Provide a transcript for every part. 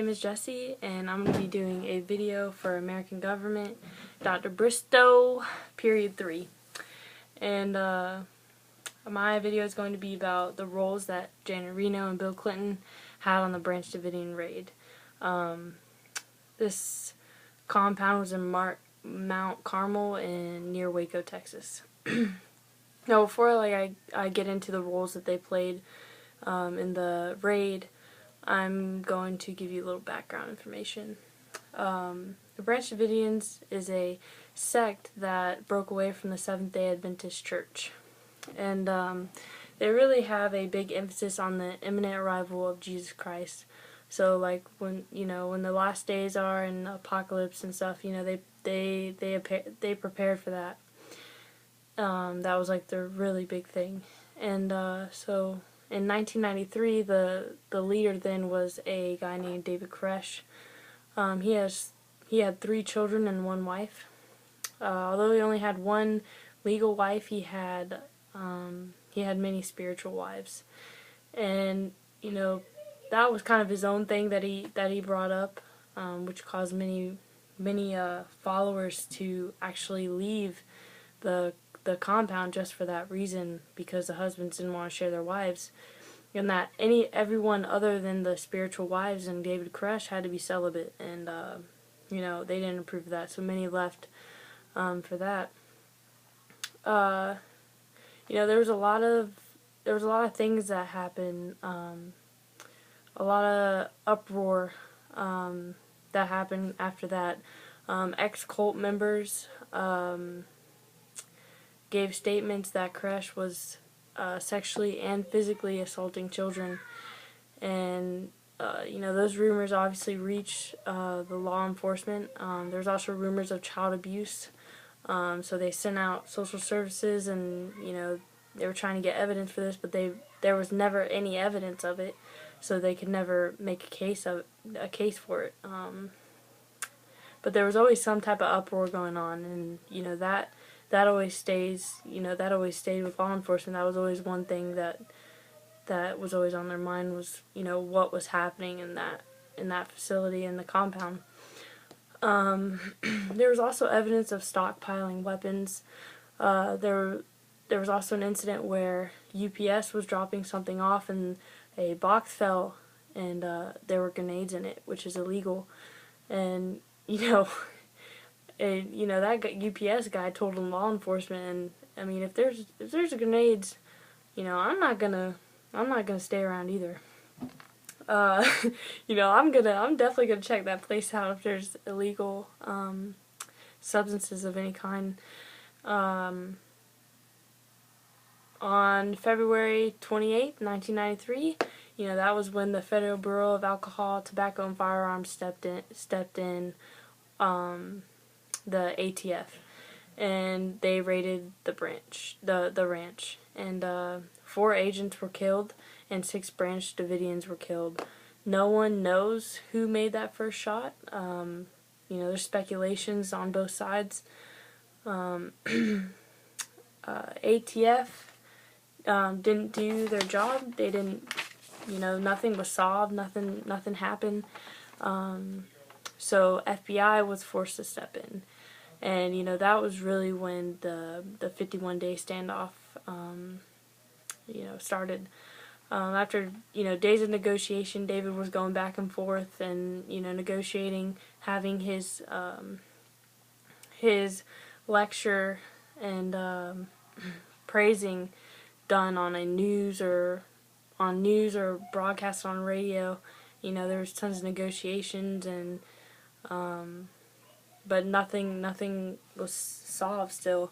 name is Jessy, and I'm going to be doing a video for American Government, Dr. Bristow, period 3. And my video is going to be about the roles that Janet Reno and Bill Clinton had on the Branch Davidian raid. This compound was in Mount Carmel in near Waco, Texas. Now, before I get into the roles that they played in the raid, I'm going to give you a little background information. The Branch Davidians is a sect that broke away from the Seventh-day Adventist Church, and they really have a big emphasis on the imminent arrival of Jesus Christ. So, like when the last days are and the apocalypse and stuff, they prepared for that. That was like their really big thing, and so. In 1993, the leader then was a guy named David Koresh. He had 3 children and 1 wife. Although he only had 1 legal wife, he had many spiritual wives, and that was kind of his own thing that he brought up, which caused many followers to actually leave the compound just for that reason, because the husbands didn't want to share their wives, and that everyone other than the spiritual wives and David Koresh had to be celibate, and they didn't approve of that, so many left for that. There was a lot of things that happened, a lot of uproar that happened after that. Ex-cult members gave statements that Koresh was sexually and physically assaulting children, and those rumors obviously reached the law enforcement. There's also rumors of child abuse, so they sent out social services, and they were trying to get evidence for this, but there was never any evidence of it, so they could never make a case for it. But there was always some type of uproar going on, and that always stays, that always stayed with law enforcement. That was always one thing that was always on their mind, was, what was happening in that facility, in the compound. There was also evidence of stockpiling weapons. There was also an incident where UPS was dropping something off and a box fell, and there were grenades in it, which is illegal. And that UPS guy told law enforcement, and I mean, if there's grenades, I'm not gonna stay around either. I'm definitely gonna check that place out if there's illegal substances of any kind. On February 28th, 1993, that was when the Federal Bureau of Alcohol, Tobacco, and Firearms stepped in. The ATF, and they raided the ranch, and 4 agents were killed and 6 Branch Davidians were killed. No one knows who made that first shot. There's speculations on both sides. ATF didn't do their job. They didn't, nothing was solved. Nothing happened. So FBI was forced to step in, and that was really when the 51-day standoff started. After days of negotiation, David was going back and forth and negotiating, having his lecture and praising done on news or broadcast on radio. There was tons of negotiations, and but nothing was solved still.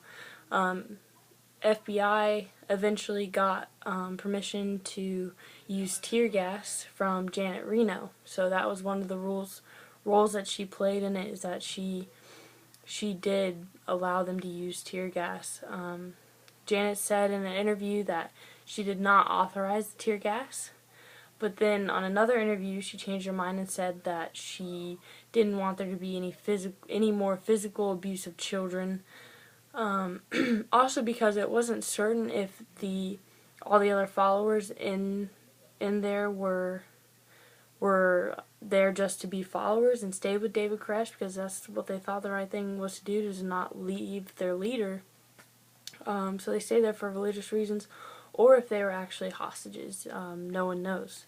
FBI eventually got permission to use tear gas from Janet Reno, so that was one of the roles that she played in it, is that she did allow them to use tear gas. Janet said in an interview that she did not authorize the tear gas, but then on another interview she changed her mind and said that she didn't want there to be any more physical abuse of children. Also because it wasn't certain if all the other followers in there were were there just to be followers and stay with David Koresh because that's what they thought the right thing was to do, is not leave their leader. So they stayed there for religious reasons, or if they were actually hostages. No one knows.